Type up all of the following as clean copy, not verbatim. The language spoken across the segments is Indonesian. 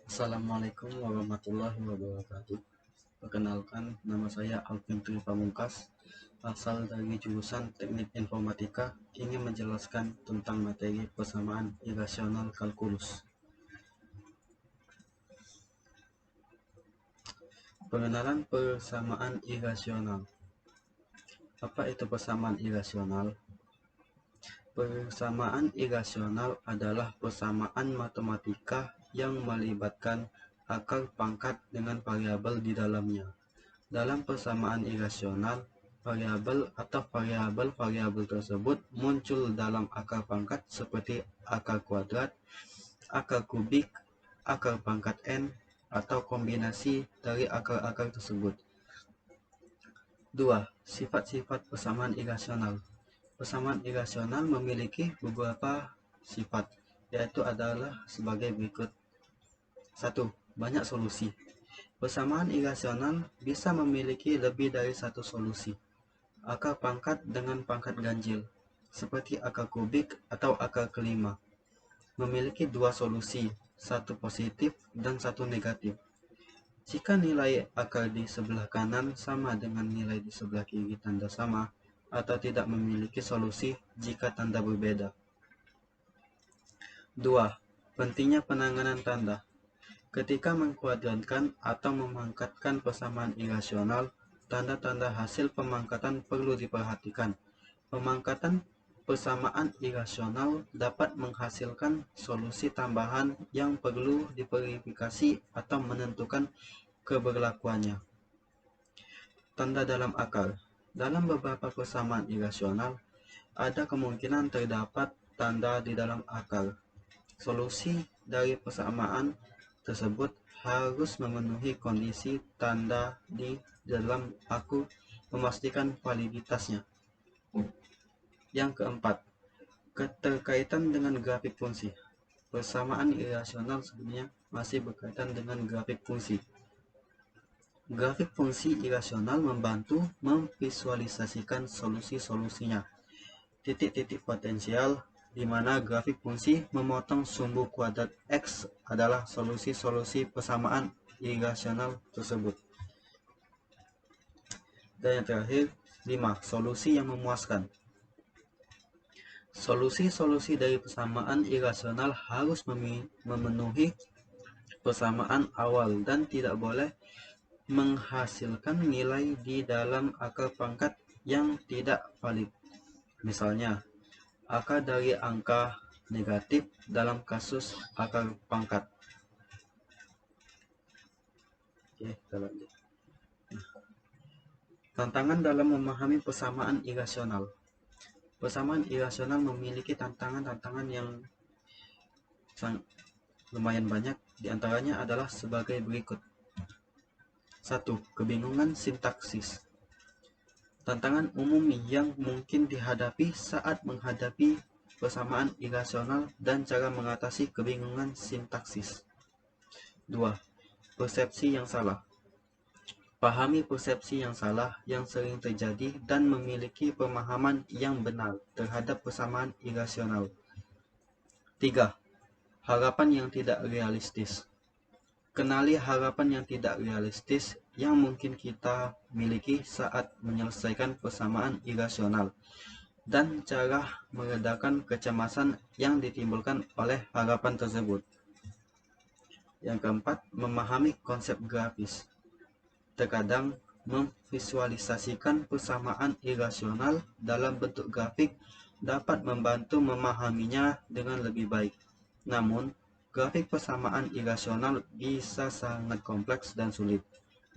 Assalamualaikum warahmatullahi wabarakatuh. Perkenalkan, nama saya Alvin Tri Pamungkas, asal dari jurusan Teknik Informatika, ingin menjelaskan tentang materi persamaan irasional kalkulus. Pengenalan persamaan irasional. Apa itu persamaan irasional? Persamaan irasional adalah persamaan matematika yang melibatkan akar pangkat dengan variabel di dalamnya. Dalam persamaan irasional, variabel atau variabel-variabel tersebut muncul dalam akar pangkat seperti akar kuadrat, akar kubik, akar pangkat n, atau kombinasi dari akar-akar tersebut. 2. Sifat-sifat persamaan irasional. Persamaan irasional memiliki beberapa sifat, yaitu adalah sebagai berikut. 1. Banyak solusi. Persamaan irasional bisa memiliki lebih dari satu solusi. Akar pangkat dengan pangkat ganjil, seperti akar kubik atau akar kelima, memiliki dua solusi, satu positif dan satu negatif. Jika nilai akar di sebelah kanan sama dengan nilai di sebelah kiri tanda sama, atau tidak memiliki solusi jika tanda berbeda. 2. Pentingnya penanganan tanda. Ketika mengkuadratkan atau memangkatkan persamaan irasional, tanda-tanda hasil pemangkatan perlu diperhatikan. Pemangkatan persamaan irasional dapat menghasilkan solusi tambahan yang perlu diverifikasi atau menentukan keberlakuannya. Tanda dalam akar. Dalam beberapa persamaan irasional, ada kemungkinan terdapat tanda di dalam akar. Solusi dari persamaan tersebut harus memenuhi kondisi tanda di dalam aku memastikan validitasnya. Yang keempat, keterkaitan dengan grafik fungsi. Persamaan irasional sebenarnya masih berkaitan dengan grafik fungsi. Grafik fungsi irasional membantu memvisualisasikan solusi-solusinya. Titik-titik potensial di mana grafik fungsi memotong sumbu kuadrat X adalah solusi-solusi persamaan irasional tersebut. Dan yang terakhir, 5. Solusi yang memuaskan. Solusi-solusi dari persamaan irasional harus memenuhi persamaan awal dan tidak boleh menghasilkan nilai di dalam akar pangkat yang tidak valid. Misalnya, akar dari angka negatif dalam kasus akar pangkat. Oke, kita lanjut. Tantangan dalam memahami persamaan irasional. Persamaan irasional memiliki tantangan-tantangan yang lumayan banyak. Di antaranya adalah sebagai berikut. 1. Kebingungan sintaksis. Tantangan umum yang mungkin dihadapi saat menghadapi persamaan irasional dan cara mengatasi kebingungan sintaksis. 2. Persepsi yang salah. Pahami persepsi yang salah yang sering terjadi dan memiliki pemahaman yang benar terhadap persamaan irasional. 3. Harapan yang tidak realistis. Kenali harapan yang tidak realistis yang mungkin kita miliki saat menyelesaikan persamaan irasional dan cara meredakan kecemasan yang ditimbulkan oleh harapan tersebut. Yang keempat, memahami konsep grafis. Terkadang memvisualisasikan persamaan irasional dalam bentuk grafik dapat membantu memahaminya dengan lebih baik. Namun, grafik persamaan irasional bisa sangat kompleks dan sulit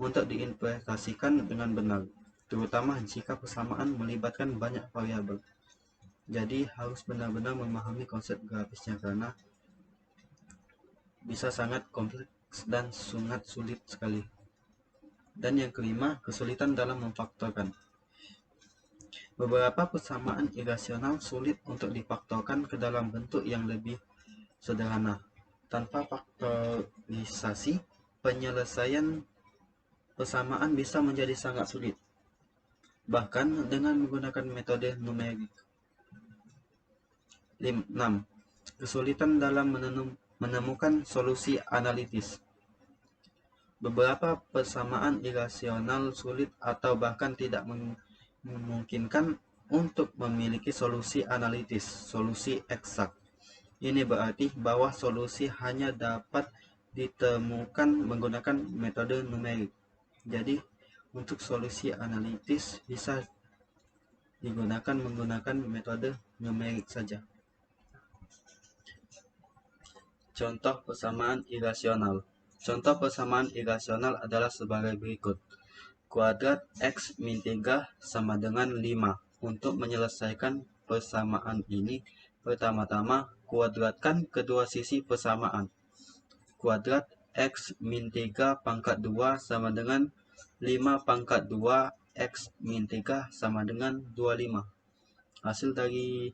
untuk diinterpretasikan dengan benar, terutama jika persamaan melibatkan banyak variabel. Jadi harus benar-benar memahami konsep grafisnya karena bisa sangat kompleks dan sangat sulit sekali. Dan yang kelima, kesulitan dalam memfaktorkan. Beberapa persamaan irasional sulit untuk difaktorkan ke dalam bentuk yang lebih sederhana. Tanpa faktorisasi, penyelesaian persamaan bisa menjadi sangat sulit, bahkan dengan menggunakan metode numerik. 6. Kesulitan dalam Menemukan solusi analitis. Beberapa persamaan irasional sulit atau bahkan tidak memungkinkan untuk memiliki solusi analitis, solusi eksak. Ini berarti bahwa solusi hanya dapat ditemukan menggunakan metode numerik. Jadi, untuk solusi analitis bisa digunakan menggunakan metode numerik saja. Contoh persamaan irasional. Contoh persamaan irasional adalah sebagai berikut. Kuadrat X min 3 sama dengan 5. Untuk menyelesaikan persamaan ini, pertama-tama kuadratkan kedua sisi persamaan. Kuadrat X min 3 pangkat 2 sama dengan 5 pangkat 2 X min 3 sama dengan 25. Hasil dari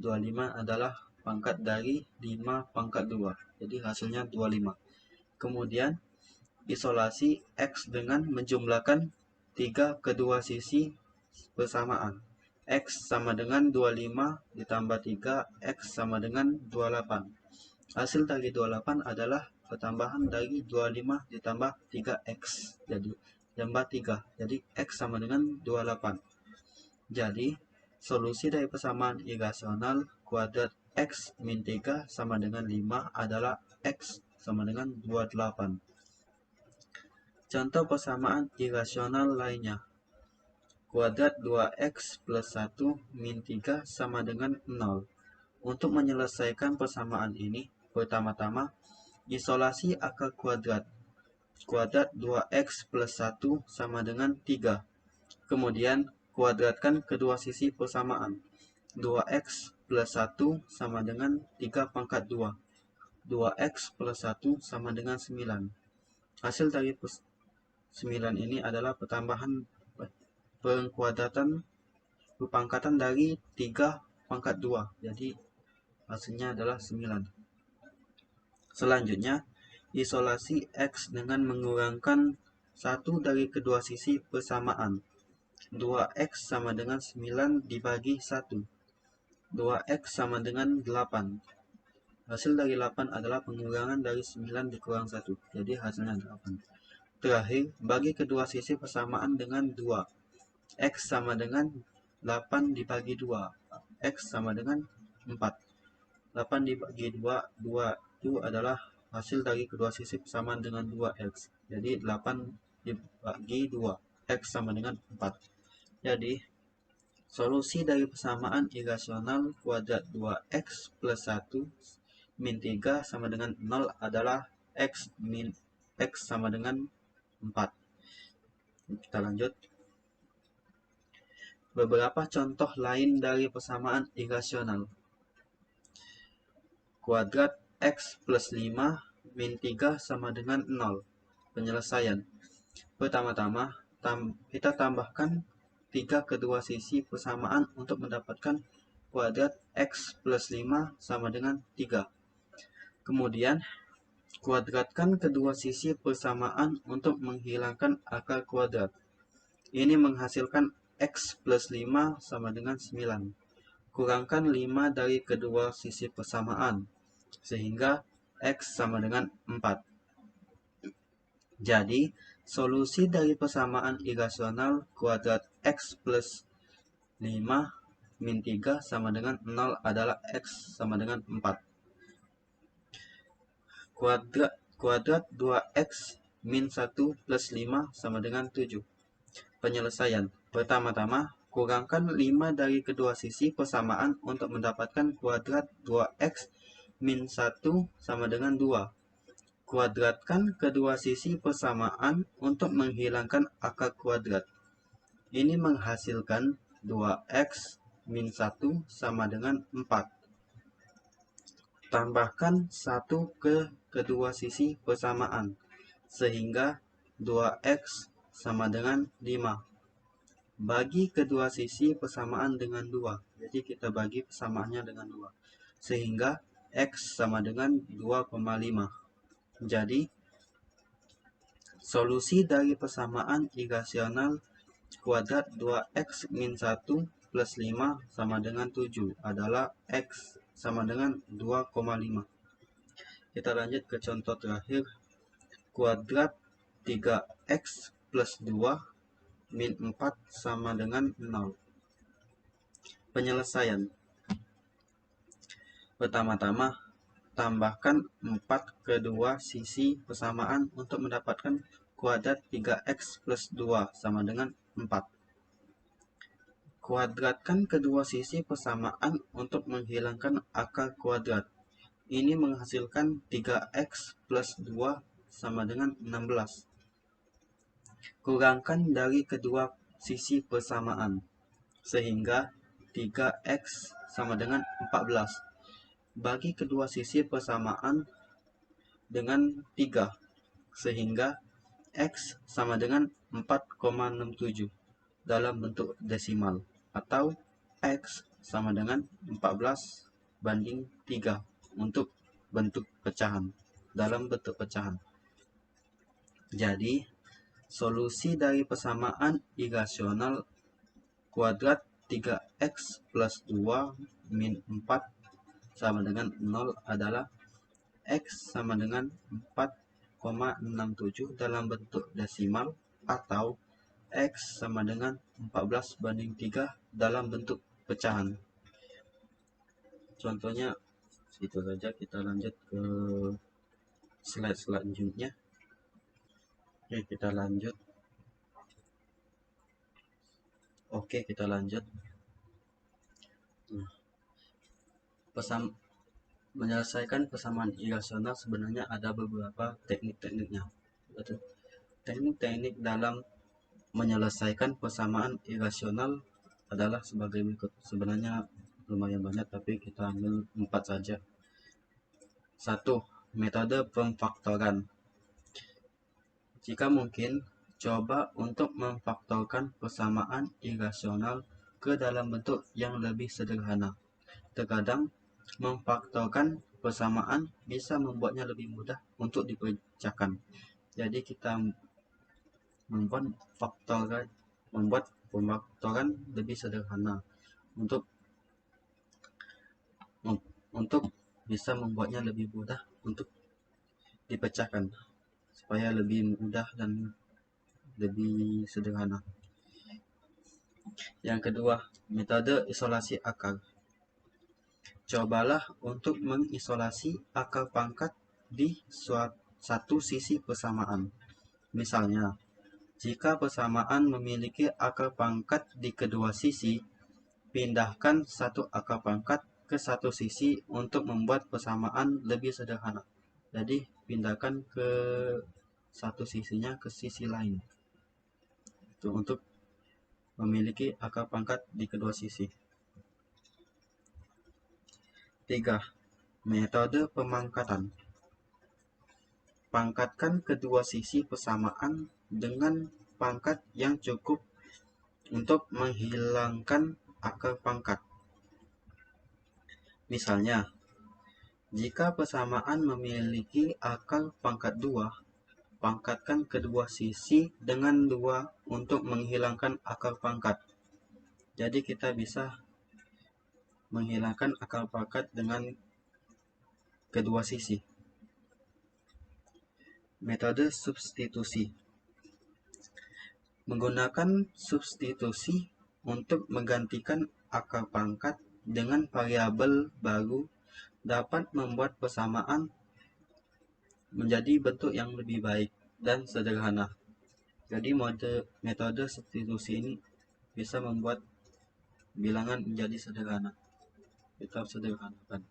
25 adalah pangkat dari 5 pangkat 2. Jadi hasilnya 25. Kemudian isolasi X dengan menjumlahkan 3 kedua sisi persamaan. X sama dengan 25 ditambah 3, X sama dengan 28. Hasil dari 28 adalah pertambahan dari 25 ditambah 3X. Jadi tambah 3. Jadi X sama dengan 28. Jadi solusi dari persamaan irasional kuadrat X min 3 sama dengan 5 adalah X sama dengan 28. Contoh persamaan irasional lainnya. Kuadrat 2X plus 1 min 3 sama dengan 0. Untuk menyelesaikan persamaan ini, pertama-tama isolasi akar kuadrat. Kuadrat 2X plus 1 sama dengan 3. Kemudian kuadratkan kedua sisi persamaan. 2X plus 1 sama dengan 3 pangkat 2. 2X plus 1 sama dengan 9. Hasil dari 9 ini adalah pertambahan pengkuadratan pangkatan dari 3 pangkat 2. Jadi hasilnya adalah 9. Selanjutnya, isolasi X dengan mengurangkan satu dari kedua sisi persamaan. 2X sama dengan 9 dibagi 1. 2X sama dengan 8. Hasil dari 8 adalah pengurangan dari 9 dikurang 1. Jadi hasilnya 8. Terakhir, bagi kedua sisi persamaan dengan 2. X sama dengan 8 dibagi 2. X sama dengan 4. 8 dibagi 2. 2 itu adalah hasil dari kedua sisi persamaan dengan 2X. Jadi 8 dibagi 2. X sama dengan 4. Jadi solusi dari persamaan irasional kuadrat 2X plus 1 min 3 sama dengan 0 adalah X sama dengan 4. Kita lanjut. Beberapa contoh lain dari persamaan irasional. Kuadrat X plus 5 min 3 sama dengan 0. Penyelesaian. Pertama-tama, kita tambahkan 3 kedua sisi persamaan untuk mendapatkan kuadrat X plus 5 sama dengan 3. Kemudian, kuadratkan kedua sisi persamaan untuk menghilangkan akar kuadrat. Ini menghasilkan X plus 5 sama dengan 9. Kurangkan 5 dari kedua sisi persamaan, sehingga X sama dengan 4. Jadi, solusi dari persamaan irasional kuadrat X plus 5 min 3 sama dengan 0 adalah X sama dengan 4. Kuadrat 2X min 1 plus 5 sama dengan 7. Penyelesaian. Pertama-tama, kurangkan 5 dari kedua sisi persamaan untuk mendapatkan kuadrat 2X min 1 sama dengan 2. Kuadratkan kedua sisi persamaan untuk menghilangkan akar kuadrat. Ini menghasilkan 2X min 1 sama dengan 4. Tambahkan 1 ke kedua sisi persamaan, sehingga 2X sama dengan 5. Bagi kedua sisi persamaan dengan 2. Jadi kita bagi persamaannya dengan 2. Sehingga X sama dengan 2,5. Jadi, solusi dari persamaan irasional kuadrat 2X min 1 plus 5 sama dengan 7 adalah X sama dengan 2,5. Kita lanjut ke contoh terakhir. Kuadrat 3x plus 2 min 4 sama dengan 0. Penyelesaian. Pertama-tama, tambahkan 4 ke dua sisi persamaan untuk mendapatkan kuadrat 3x plus 2 sama dengan 4. Kuadratkan kedua sisi persamaan untuk menghilangkan akar kuadrat. Ini menghasilkan 3x plus 2 sama dengan 16. Kurangkan dari kedua sisi persamaan, sehingga 3x sama dengan 14. Bagi kedua sisi persamaan dengan 3, sehingga x sama dengan 4,67 dalam bentuk desimal, atau x sama dengan 14/3 untuk bentuk pecahan, dalam bentuk pecahan. Jadi, solusi dari persamaan irasional kuadrat 3x plus 2 min 4 sama dengan 0 adalah x sama dengan 4,67 dalam bentuk desimal, atau x sama dengan 14/3 dalam bentuk pecahan. Contohnya itu saja. Kita lanjut ke slide selanjutnya. Oke, kita lanjut. Menyelesaikan persamaan irasional sebenarnya ada beberapa teknik-tekniknya. Teknik-teknik dalam menyelesaikan persamaan irasional adalah sebagai berikut. Sebenarnya lumayan banyak, tapi kita ambil 4 saja. 1. Metode pemfaktoran. Jika mungkin, coba untuk memfaktorkan persamaan irasional ke dalam bentuk yang lebih sederhana. Terkadang, memfaktorkan persamaan bisa membuatnya lebih mudah untuk dipecahkan. Jadi kita membuat pemfaktoran lebih sederhana untuk bisa membuatnya lebih mudah untuk dipecahkan, supaya lebih mudah dan lebih sederhana. Yang kedua, metode isolasi akar. Cobalah untuk mengisolasi akar pangkat di satu sisi persamaan. Misalnya, jika persamaan memiliki akar pangkat di kedua sisi, pindahkan satu akar pangkat ke satu sisi untuk membuat persamaan lebih sederhana. Jadi, pindahkan ke satu sisinya ke sisi lain. Itu untuk memiliki akar pangkat di kedua sisi. 3. Metode pemangkatan. Pangkatkan kedua sisi persamaan dengan pangkat yang cukup untuk menghilangkan akar pangkat. Misalnya, jika persamaan memiliki akar pangkat 2, pangkatkan kedua sisi dengan 2 untuk menghilangkan akar pangkat. Jadi kita bisa menghilangkan akar pangkat dengan kedua sisi. Metode substitusi. Menggunakan substitusi untuk menggantikan akar pangkat dengan variabel baru dapat membuat persamaan menjadi bentuk yang lebih baik dan sederhana. Jadi metode substitusi ini bisa membuat bilangan menjadi sederhana. Kita sederhanakan.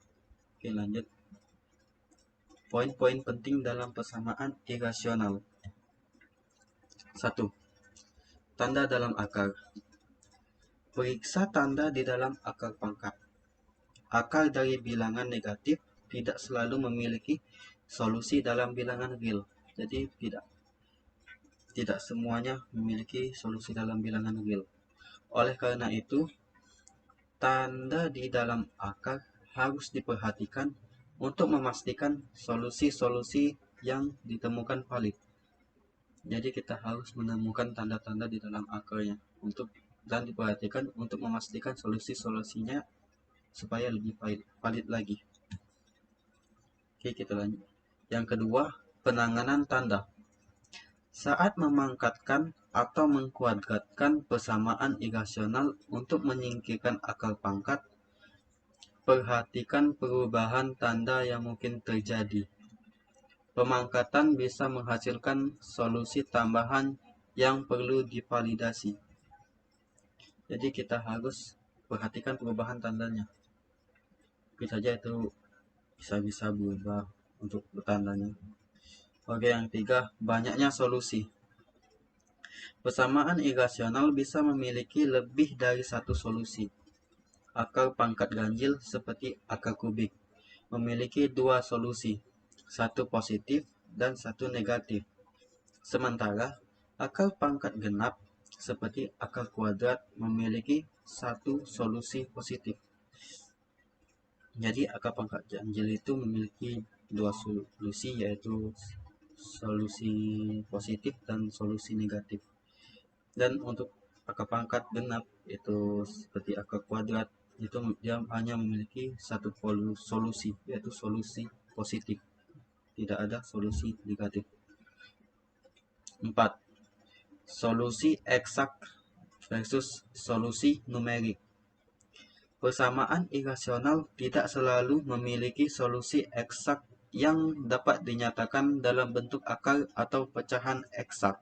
Oke, lanjut. Poin-poin penting dalam persamaan irasional. 1. Tanda dalam akar. Periksa tanda di dalam akar pangkat. Akar dari bilangan negatif tidak selalu memiliki solusi dalam bilangan real. Jadi tidak semuanya memiliki solusi dalam bilangan real. Oleh karena itu, tanda di dalam akar harus diperhatikan untuk memastikan solusi-solusi yang ditemukan valid. Jadi kita harus menemukan tanda-tanda di dalam akarnya dan diperhatikan untuk memastikan solusi-solusinya supaya lebih valid lagi. Oke, kita lanjut. Yang kedua, penanganan tanda. Saat memangkatkan atau mengkuadratkan persamaan irasional untuk menyingkirkan akar pangkat, perhatikan perubahan tanda yang mungkin terjadi. Pemangkatan bisa menghasilkan solusi tambahan yang perlu divalidasi. Jadi kita harus perhatikan perubahan tandanya. Bisa saja itu bisa berubah untuk tandanya. Oke, yang ketiga, banyaknya solusi. Persamaan irasional bisa memiliki lebih dari satu solusi. Akar pangkat ganjil seperti akar kubik memiliki dua solusi, satu positif dan satu negatif. Sementara akar pangkat genap seperti akar kuadrat memiliki satu solusi positif. Jadi akar pangkat ganjil itu memiliki dua solusi, yaitu solusi positif dan solusi negatif. Dan untuk akar pangkat genap itu seperti akar kuadrat, itu dia hanya memiliki satu solusi, yaitu solusi positif, tidak ada solusi negatif. 4. Solusi eksak versus solusi numerik. Persamaan irasional tidak selalu memiliki solusi eksak yang dapat dinyatakan dalam bentuk akar atau pecahan eksak.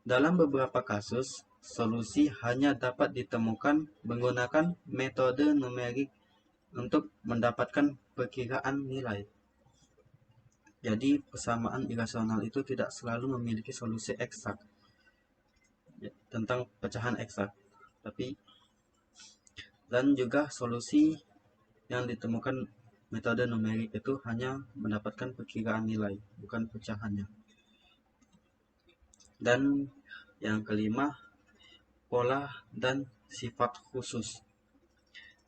Dalam beberapa kasus, solusi hanya dapat ditemukan menggunakan metode numerik untuk mendapatkan perkiraan nilai. Jadi persamaan irasional itu tidak selalu memiliki solusi eksak tentang pecahan eksak, dan juga solusi yang ditemukan metode numerik itu hanya mendapatkan perkiraan nilai, bukan pecahannya. Dan yang kelima, pola dan sifat khusus.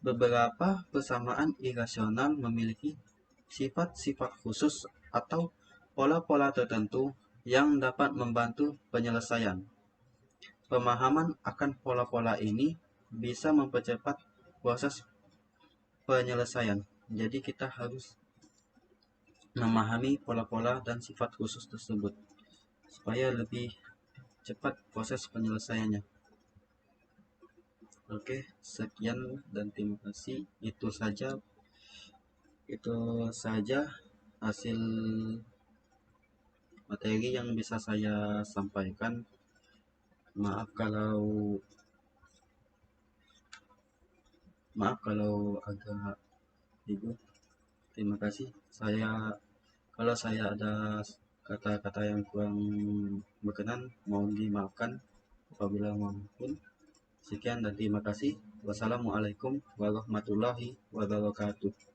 Beberapa persamaan irasional memiliki sifat-sifat khusus atau pola-pola tertentu yang dapat membantu penyelesaian. Pemahaman akan pola-pola ini bisa mempercepat proses penyelesaian. Jadi kita harus memahami pola-pola dan sifat khusus tersebut supaya lebih cepat proses penyelesaiannya. Oke, sekian dan terima kasih. Itu saja hasil materi yang bisa saya sampaikan. Maaf kalau agak ribut. Terima kasih. Kalau saya ada kata-kata yang kurang berkenan, mohon dimaafkan apabila maupun. Sekian dan terima kasih. Wassalamualaikum warahmatullahi wabarakatuh.